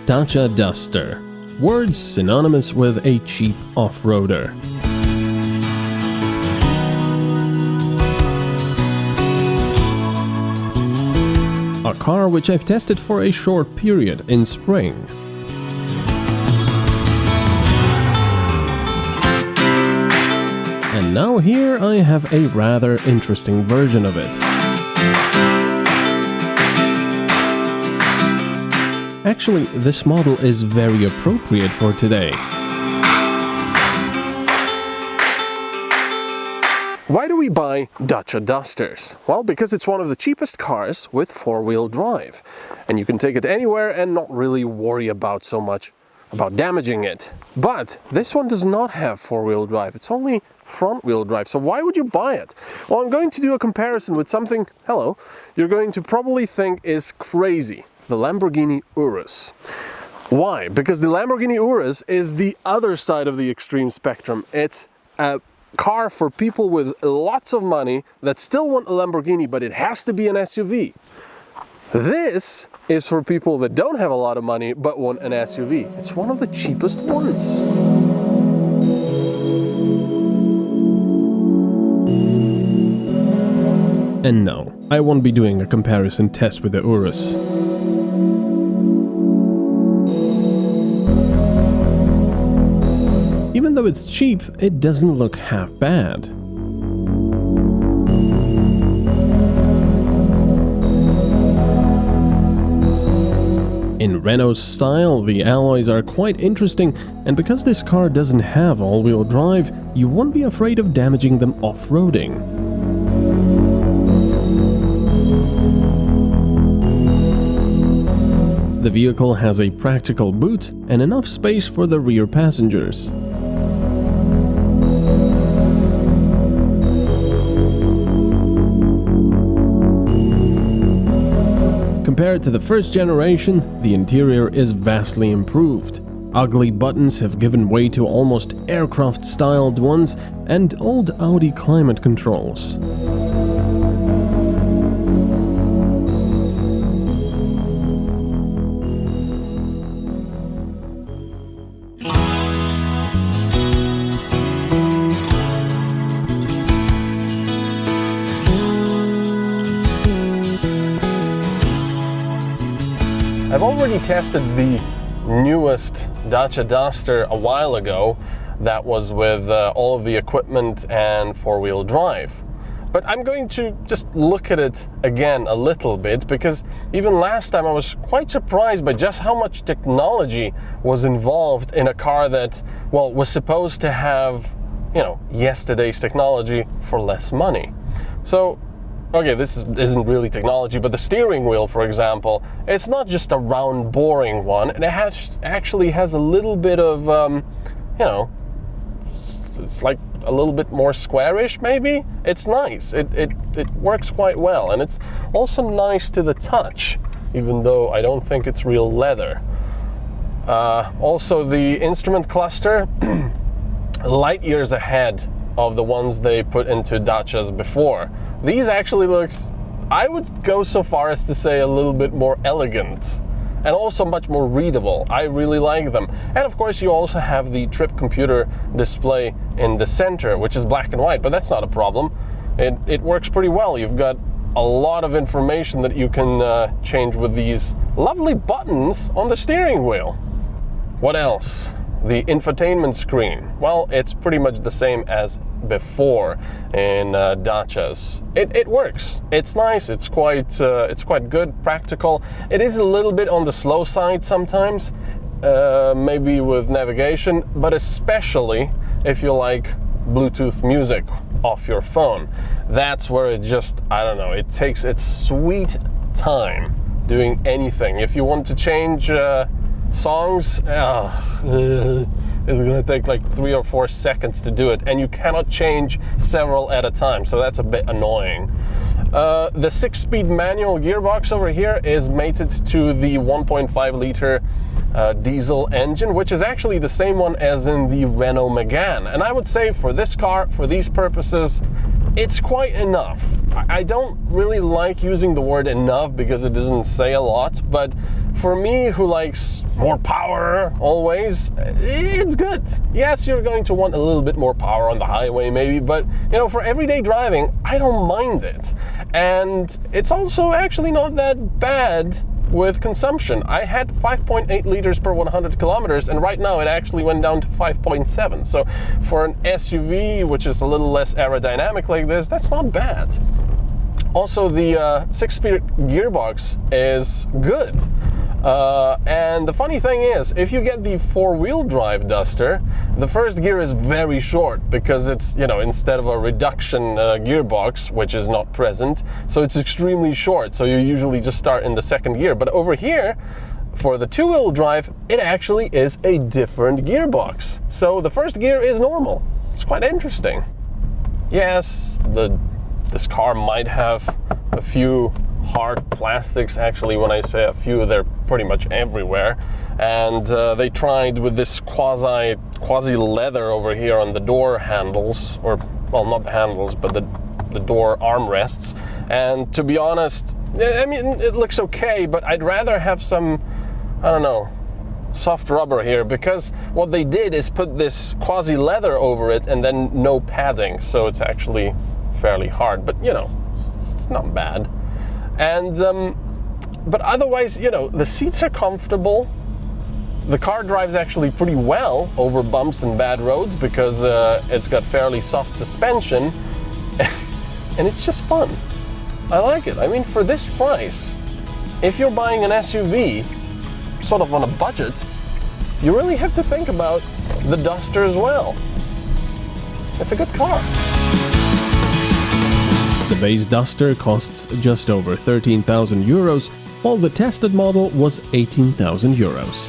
Dacia Duster. Words synonymous with a cheap off-roader. A car which I've tested for a short period in spring. And now here I have a rather interesting version of it. Actually, this model is very appropriate for today. Why do we buy Dacia Dusters? Well, because it's one of the cheapest cars with four-wheel drive. And you can take it anywhere and not really worry so much about damaging it. But this one does not have four-wheel drive, it's only front-wheel drive. So why would you buy it? Well, I'm going to do a comparison with something, you're going to probably think is crazy. The Lamborghini Urus. Why? Because the Lamborghini Urus is the other side of the extreme spectrum. It's a car for people with lots of money that still want a Lamborghini, but it has to be an SUV. This is for people that don't have a lot of money but want an SUV. It's one of the cheapest ones. And no, I won't be doing a comparison test with the Urus. Even though it's cheap, it doesn't look half bad. In Renault's style, the alloys are quite interesting, and because this car doesn't have all-wheel drive, you won't be afraid of damaging them off-roading. The vehicle has a practical boot and enough space for the rear passengers. Compared to the first generation, the interior is vastly improved. Ugly buttons have given way to almost aircraft-styled ones and old Audi climate controls. I've already tested the newest Dacia Duster a while ago. That was with all of the equipment and four-wheel drive. But I'm going to just look at it again a little bit, because even last time I was quite surprised by just how much technology was involved in a car that, well, was supposed to have, yesterday's technology for less money. So, okay, this isn't really technology, but the steering wheel, for example, it's not just a round, boring one. It actually has a little bit of, it's like a little bit more squarish, maybe? It's nice. It works quite well, and it's also nice to the touch, even though I don't think it's real leather. Also, the instrument cluster, light years ahead of the ones they put into Dacias before. These actually look, I would go so far as to say, a little bit more elegant and also much more readable. I really like them. And of course you also have the trip computer display in the center, which is black and white, but that's not a problem. It works pretty well. You've got a lot of information that you can change with these lovely buttons on the steering wheel. What else? The infotainment screen, well, it's pretty much the same as before in Dacias. It works. It's nice. It's quite good, practical. It is a little bit on the slow side sometimes, maybe with navigation, but especially if you like Bluetooth music off your phone. That's where it just, it takes its sweet time doing anything. If you want to change songs, it's gonna take like 3 or 4 seconds to do it, and you cannot change several at a time, so that's a bit annoying. The 6-speed manual gearbox over here is mated to the 1.5 liter diesel engine, which is actually the same one as in the Renault Megane, and I would say for this car, for these purposes, it's quite enough. I don't really like using the word enough because it doesn't say a lot, but for me, who likes more power always, it's good. Yes, you're going to want a little bit more power on the highway maybe, but you know, for everyday driving, I don't mind it. And it's also actually not that bad with consumption. I had 5.8 liters per 100 kilometers, and right now it actually went down to 5.7. So for an SUV, which is a little less aerodynamic like this, that's not bad. Also, the 6-speed gearbox is good. And the funny thing is, if you get the 4-wheel drive Duster, the first gear is very short because it's, you know, instead of a reduction gearbox, which is not present, so it's extremely short. So you usually just start in the second gear. But over here, for the 2-wheel drive, it actually is a different gearbox. So the first gear is normal. It's quite interesting. Yes, this car might have a few hard plastics. Actually, when I say a few, they're pretty much everywhere. And they tried with this quasi leather over here on the door handles, or well, not the handles, but the door armrests. And to be honest, I mean, it looks okay, but I'd rather have some, I don't know, soft rubber here, because what they did is put this quasi leather over it and then no padding, so it's actually fairly hard, but you know, it's not bad. And but otherwise, you know, the seats are comfortable. The car drives actually pretty well over bumps and bad roads because it's got fairly soft suspension, and it's just fun. I like it. I mean, for this price, if you're buying an SUV sort of on a budget, you really have to think about the Duster as well. It's a good car. The base Duster costs just over 13,000 euros, while the tested model was 18,000 euros.